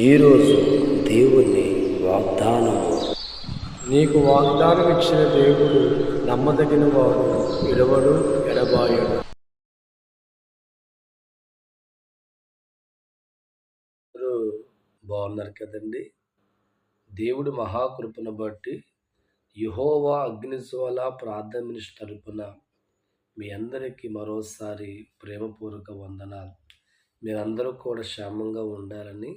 ఈరోజు దేవుని వాగ్దానము. నీకు వాగ్దానం ఇచ్చిన దేవుడు నమ్మదగిన వాడు, విడవడు, ఎడబాయడు. బాగున్నారు కదండి. దేవుడు మహాకృపను బట్టి యెహోవా అగ్నిజ్వాల ప్రార్థన మినిస్ట్రీ తరపున మీ అందరికీ మరోసారి ప్రేమపూర్వక వందనాలు. మీరందరూ కూడా క్షేమంగా ఉండాలని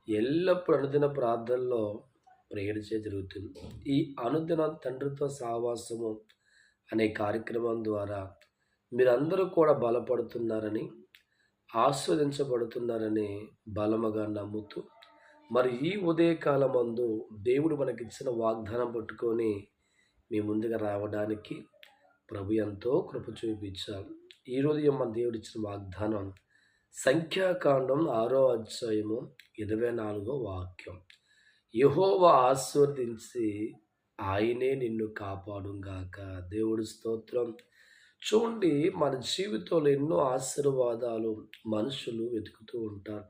ఎల్లప్పుడూ అనుదిన ప్రార్థనలో ప్రేయర్ జరుగుతుంది. ఈ అనుదిన తండ్రితో సహవాసము అనే కార్యక్రమం ద్వారా మీరందరూ కూడా బలపడుతున్నారని, ఆస్వాదించబడుతున్నారని బలముగా నమ్ముతూ, మరి ఈ ఉదయకాలమందు దేవుడు మనకిచ్చిన వాగ్దానం పట్టుకొని మీ ముందుగా రావడానికి ప్రభు ఎంతో కృప చూపించాలి. ఈరోజు మన దేవుడిచ్చిన వాగ్దానం సంఖ్యాకాండం 6వ అధ్యాయము 24వ వాక్యం. యెహోవా ఆశీర్వదించి ఆయనే నిన్ను కాపాడుగాక. దేవుడి స్తోత్రం. చూడండి, మన జీవితంలో ఎన్నో ఆశీర్వాదాలు మనుషులు వెతుకుతూ ఉంటారు.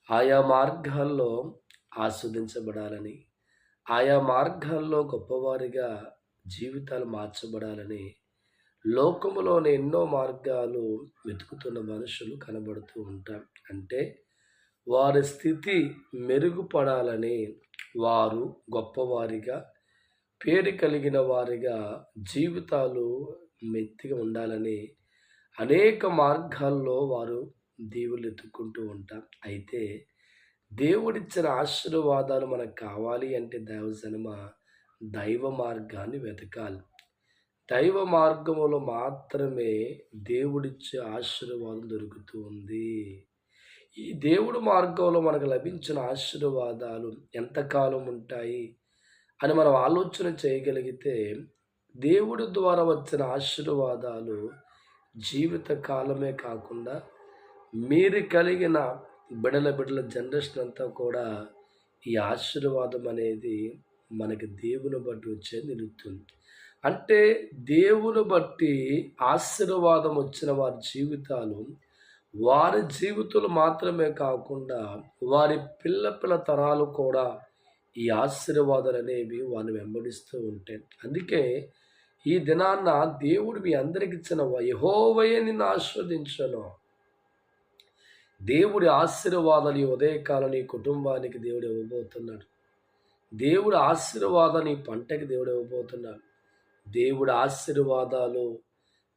ఆయా మార్గాల్లో ఆస్వాదించబడాలని, ఆయా మార్గాల్లో గొప్పవారిగా జీవితాలు మార్చబడాలని లోకములోని ఎన్నో మార్గాలు వెతుకుతున్న మనుషులు కనబడుతూ ఉంటారు. అంటే వారి స్థితి మెరుగుపడాలని, వారు గొప్పవారిగా, పేరు కలిగిన వారిగా జీవితాలు మెత్తిగా ఉండాలని అనేక మార్గాల్లో వారు దేవుళ్ళు ఎత్తుకుంటూ ఉంటారు. అయితే దేవుడిచ్చిన ఆశీర్వాదాలు మనకు కావాలి అంటే దైవ మార్గాన్ని వెతకాలి. దైవ మార్గములో మాత్రమే దేవుడిచ్చే ఆశీర్వాదం దొరుకుతూ ఉంది. ఈ దేవుడి మార్గంలో మనకు లభించిన ఆశీర్వాదాలు ఎంతకాలం ఉంటాయి అని మనం ఆలోచన చేయగలిగితే, దేవుడి ద్వారా వచ్చిన ఆశీర్వాదాలు జీవిత కాలమే కాకుండా మీరు కలిగిన బిడల జనరేషన్ అంతా కూడా ఈ ఆశీర్వాదం అనేది మనకి దేవుని బట్టి వచ్చే నిలుస్తుంది. అంటే దేవుని బట్టి ఆశీర్వాదం వచ్చిన వారి జీవితాలు, వారి జీవితాలు మాత్రమే కాకుండా వారి పిల్ల తరాలు కూడా ఈ ఆశీర్వాదాలు అనేవి వారిని వెంబడిస్తూ ఉంటాయి. అందుకే ఈ దినాన్న దేవుడు మీ అందరికి ఇచ్చిన యెహోవాయే నిన్ను ఆశీర్వదించను. దేవుడి ఆశీర్వాదాలు ఈ ఉదయకాలం నీ కుటుంబానికి దేవుడు ఇవ్వబోతున్నాడు. దేవుడి ఆశీర్వాదాలు ఈ పంటకి దేవుడు ఇవ్వబోతున్నాడు. దేవుడి ఆశీర్వాదాలు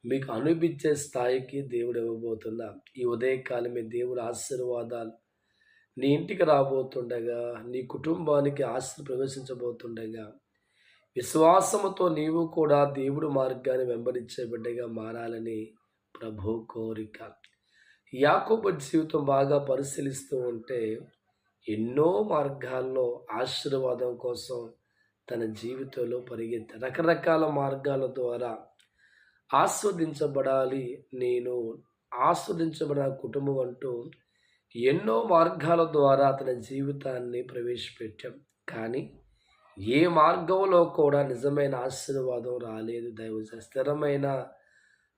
మీకు అనిపించే స్థాయికి దేవుడు ఇవ్వబోతున్నా. ఈ ఉదయకాలమే దేవుడి ఆశీర్వాదాలు నీ ఇంటికి రాబోతుండగా, నీ కుటుంబానికి ప్రవేశించబోతుండగా, విశ్వాసముతో నీవు కూడా దేవుడి మార్గాన్ని వెంబడించే బిడ్డగా మారాలని ప్రభు కోరిక. యాకోబు జీవితం బాగా పరిశీలిస్తూ ఉంటే ఎన్నో మార్గాల్లో ఆశీర్వాదం కోసం తన జీవితంలో పరిగెత్తి రకరకాల మార్గాల ద్వారా ఆస్వాదించబడాలి, నేను ఆస్వాదించబడిన కుటుంబం అంటూ ఎన్నో మార్గాల ద్వారా తన జీవితాన్ని ప్రవేశపెట్టాం. కానీ ఏ మార్గంలో కూడా నిజమైన ఆశీర్వాదం రాలేదు. స్థిరమైన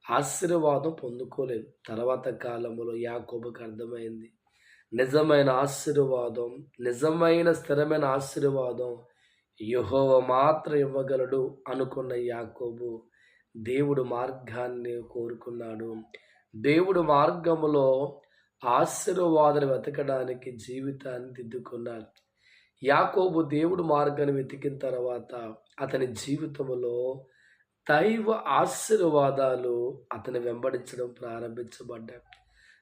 ఆశీర్వాదం పొందుకోలేదు. తర్వాత కాలంలో యాకోబుకు అర్థమైంది, నిజమైన ఆశీర్వాదం, నిజమైన స్థిరమైన ఆశీర్వాదం యెహోవా మాత్రం ఇవ్వగలడు అనుకున్న యాకోబు దేవుడు మార్గాన్ని కోరుకున్నాడు. దేవుడు మార్గములో ఆశీర్వాదాలు వెతకడానికి జీవితాన్ని దిద్దుకున్నాడు. యాకోబు దేవుడు మార్గాన్ని వెతికిన తర్వాత అతని జీవితంలో దైవ ఆశీర్వాదాలు అతన్ని వెంబడించడం ప్రారంభించబడ్డాయి.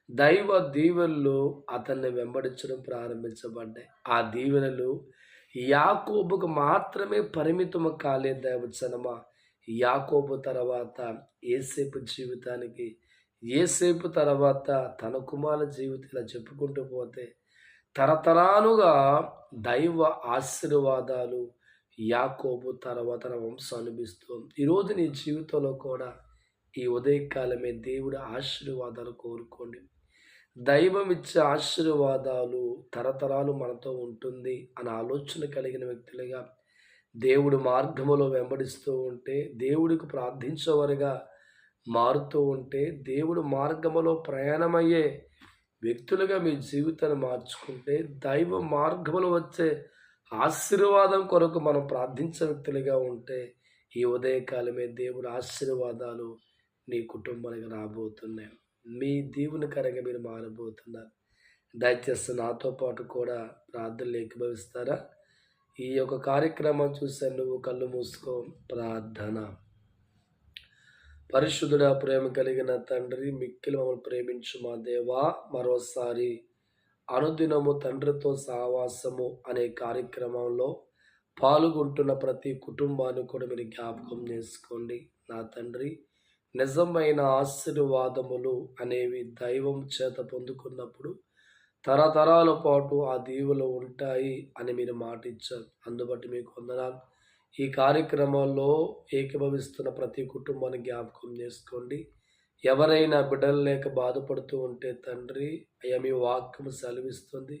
దైవ దీవెనలు అతన్ని వెంబడించడం ప్రారంభించబడ్డాయి. ఆ దీవెనలు యాకోబుకు మాత్రమే పరిమితము కాలేదు. దైవజనమా, యాకోబు తర్వాత యోసేపు జీవితానికి, యోసేపు తర్వాత తన కుమారుల జీవితం, ఇలా చెప్పుకుంటూ పోతే తరతరాలుగా దైవ ఆశీర్వాదాలు యాకోబు తర్వాత వంశం అనుభవిస్తుంది. ఈరోజు నీ జీవితంలో కూడా ఈ ఉదయకాలమే దేవుడి ఆశీర్వాదాలు కోరుకోండి. దైవం ఇచ్చే ఆశీర్వాదాలు తరతరాలు మనతో ఉంటుంది అనే ఆలోచన కలిగిన వ్యక్తులుగా దేవుడు మార్గములో వెంబడిస్తూ ఉంటే, దేవుడికి ప్రార్థించేవారుగా మారుతూ ఉంటే, దేవుడు మార్గములో ప్రయాణమయ్యే వ్యక్తులుగా మీ జీవితాన్ని మార్చుకుంటే దైవ మార్గంలో వచ్చే ఆశీర్వాదం కొరకు మనం ప్రార్థించే వ్యక్తులుగా ఉంటే ఈ ఉదయకాలమే దేవుడి ఆశీర్వాదాలు నీ కుటుంబానికి రాబోతున్నాయి. మీ దీవెనకరంగా మీరు మారబోతున్నారు. దయచేసి నాతో పాటు కూడా ప్రార్థనలు ఏకీభవిస్తారా? ఈ యొక్క కార్యక్రమం చూసే నువ్వు కళ్ళు మూసుకో. ప్రార్థన. పరిశుద్ధుడా, ప్రేమ కలిగిన తండ్రి, మిక్కిలి మమ్మల్ని ప్రేమించు మా దేవా, మరోసారి అనుదినము తండ్రితో సహవాసము అనే కార్యక్రమంలో పాల్గొంటున్న ప్రతి కుటుంబాన్ని కూడా మీరు జ్ఞాపకం చేసుకోండి. నా తండ్రి, నిజమైన ఆశీర్వాదములు అనేవి దైవం చేత పొందుకున్నప్పుడు తరతరాల పాటు ఆ దీవులు ఉంటాయి అని మీరు మాట ఇచ్చారు. అందుబట్టి మీకు వందనాలు. ఈ కార్యక్రమంలో ఏకీభవిస్తున్న ప్రతి కుటుంబాన్ని జ్ఞాపకం చేసుకోండి. ఎవరైనా బిడ్డలు లేక బాధపడుతూ ఉంటే తండ్రి, అయ్యా మీ వాక్యం సెలవిస్తుంది,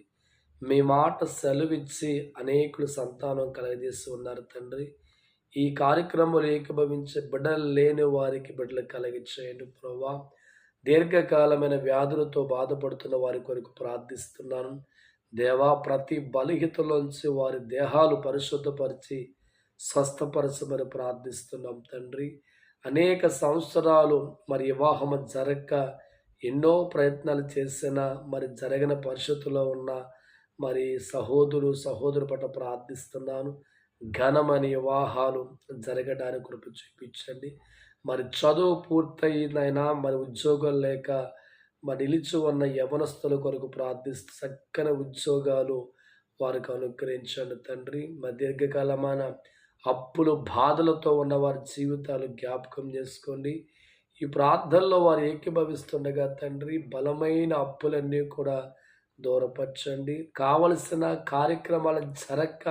మీ మాట సెలవిచ్చి అనేకులు సంతానం కలగజేసి ఉన్నారు తండ్రి. ఈ కార్యక్రమంలో ఏకీభవించే బిడ్డలు లేని వారికి బిడ్డలు కలిగించేయండి ప్రభువా. దీర్ఘకాలమైన వ్యాధులతో బాధపడుతున్న వారి కొరకు ప్రార్థిస్తున్నాను దేవా. ప్రతి బలహీనతలోంచి వారి దేహాలు పరిశుద్ధపరిచి స్వస్థపరచమని ప్రార్థిస్తున్నాం తండ్రి. అనేక సంవత్సరాలు మరి వివాహం జరగక ఎన్నో ప్రయత్నాలు చేసినా మరి జరగని పరిస్థితుల్లో ఉన్న మరి సహోదరు పట్ల ప్రార్థిస్తున్నాను. ఘనమైన వివాహాలు జరగడానికి కృప చూపించండి. మరి చదువు పూర్తయిందైనా మరి ఉద్యోగం లేక మరి నిలిచి ఉన్న యవనస్తుల కొరకు ప్రార్థిస్తూ చక్కని ఉద్యోగాలు వారికి అనుగ్రహించండి తండ్రి. మరి దీర్ఘకాలమైన అప్పులు బాధలతో ఉన్న వారి జీవితాలు జ్ఞాపకం చేసుకోండి. ఈ ప్రార్థనలో వారు ఏకీభవిస్తుండగా తండ్రి, బలమైన అప్పులన్నీ కూడా దూరపరచండి. కావలసిన కార్యక్రమాలు జరక్క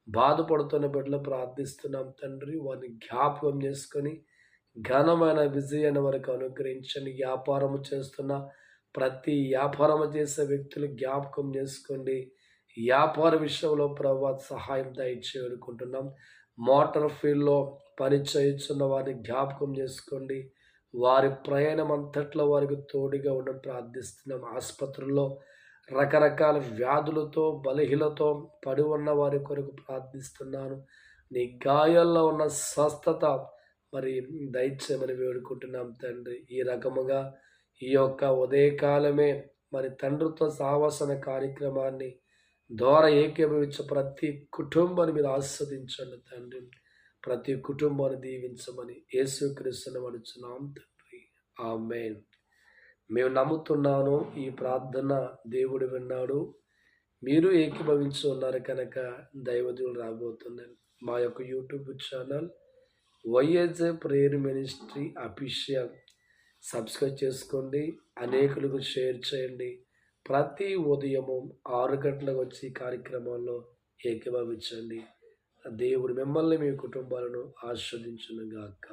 బాధపడుతున్న బిడ్డలు ప్రార్థిస్తున్నాం తండ్రి. వారిని జ్ఞాపకం చేసుకొని ఘనమైన విజయాన్ని వారికి అనుగ్రహించండి. వ్యాపారము చేస్తున్న ప్రతి వ్యాపారము చేసే వ్యక్తులు జ్ఞాపకం చేసుకోండి. వ్యాపార విషయంలో ప్రభు సహాయం దయచేయనుకుంటున్నాం. మోటార్ ఫీల్డ్లో పని చేయుచున్న వారిని జ్ఞాపకం చేసుకోండి. వారి ప్రయాణం అంతట్లో వారికి తోడుగా ఉండడం ప్రార్థిస్తున్నాం. ఆసుపత్రుల్లో రకరకాల వ్యాధులతో బలహీనతో పడి ఉన్న వారి కొరకు ప్రార్థిస్తున్నాను. నీ గాయాల్లో ఉన్న స్వస్థత మరి దయచేయమని వేడుకుంటున్నాం తండ్రి. ఈ రకముగా ఈ యొక్క ఉదయకాలమే మరి తండ్రితో సహవాసన కార్యక్రమాన్ని ద్వారా ఏకీభవించే ప్రతి కుటుంబాన్ని మీరు ఆస్వాదించండి తండ్రి. ప్రతి కుటుంబాన్ని దీవించమని యేసుక్రీస్తుని అడుగుచున్నాం తండ్రి. ఆమేన్. మేము నమ్ముతున్నాను ఈ ప్రార్థన దేవుడు విన్నాడు. మీరు ఏకీభవించి ఉన్నారు కనుక దైవజనులు రాబోతున్నాను. మా యొక్క YouTube channel YSA prayer ministry official subscribe చేసుకోండి. అనేకులకు షేర్ చేయండి. ప్రతి ఉదయము 6 గంటలకు వచ్చి కార్యక్రమంలో ఏకీభవించండి. దేవుడు మిమ్మల్ని మీ కుటుంబాలను ఆశీర్వదించును గాక.